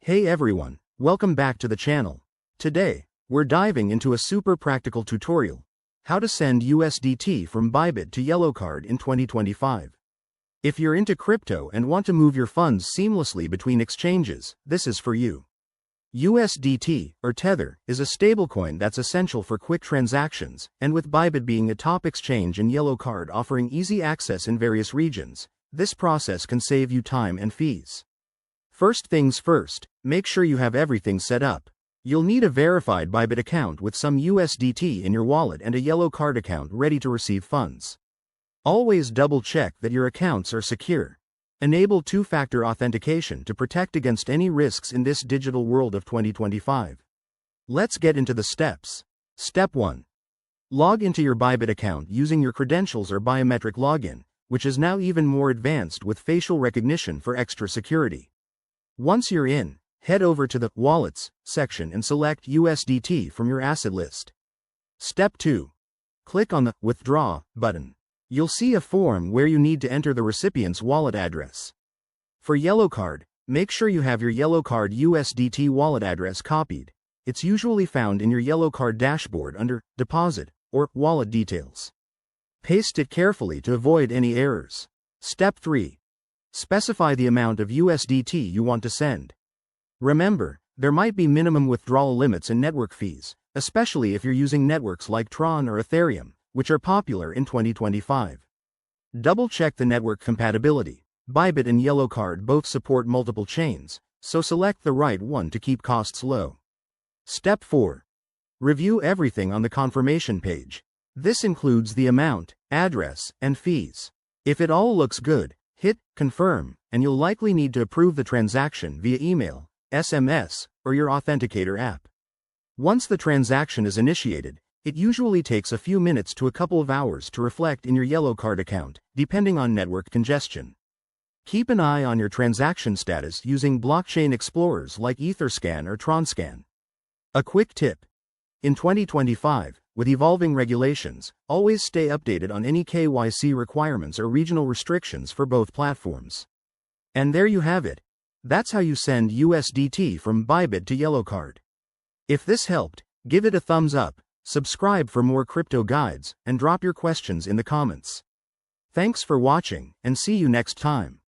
Hey everyone, welcome back to the channel. Today, we're diving into a super practical tutorial, how to send USDT from Bybit to Yellow Card in 2025. If you're into crypto and want to move your funds seamlessly between exchanges, this is for you. USDT, or Tether, is a stablecoin that's essential for quick transactions, and with Bybit being a top exchange and Yellow Card offering easy access in various regions, this process can save you time and fees. First things first, make sure you have everything set up. You'll need a verified Bybit account with some USDT in your wallet and a Yellow Card account ready to receive funds. Always double-check that your accounts are secure. Enable two-factor authentication to protect against any risks in this digital world of 2025. Let's get into the steps. Step 1. Log into your Bybit account using your credentials or biometric login, which is now even more advanced with facial recognition for extra security. Once you're in, head over to the Wallets section and select USDT from your asset list. Step 2. Click on the Withdraw button. You'll see a form where you need to enter the recipient's wallet address. For Yellow Card, make sure you have your Yellow Card USDT wallet address copied. It's usually found in your Yellow Card dashboard under Deposit or Wallet Details. Paste it carefully to avoid any errors. Step 3. Specify the amount of USDT you want to send. Remember, there might be minimum withdrawal limits and network fees, especially if you're using networks like Tron or Ethereum, which are popular in 2025. Double-check the network compatibility. Bybit and Yellow Card both support multiple chains, so select the right one to keep costs low. Step 4. Review everything on the confirmation page. This includes the amount, address, and fees. If it all looks good, hit Confirm, and you'll likely need to approve the transaction via email, SMS, or your authenticator app. Once the transaction is initiated, it usually takes a few minutes to a couple of hours to reflect in your Yellow Card account, depending on network congestion. Keep an eye on your transaction status using blockchain explorers like Etherscan or Tronscan. A quick tip. In 2025, with evolving regulations, always stay updated on any KYC requirements or regional restrictions for both platforms. And there you have it. That's how you send USDT from Bybit to Yellow Card. If this helped, give it a thumbs up, subscribe for more crypto guides, and drop your questions in the comments. Thanks for watching, and see you next time.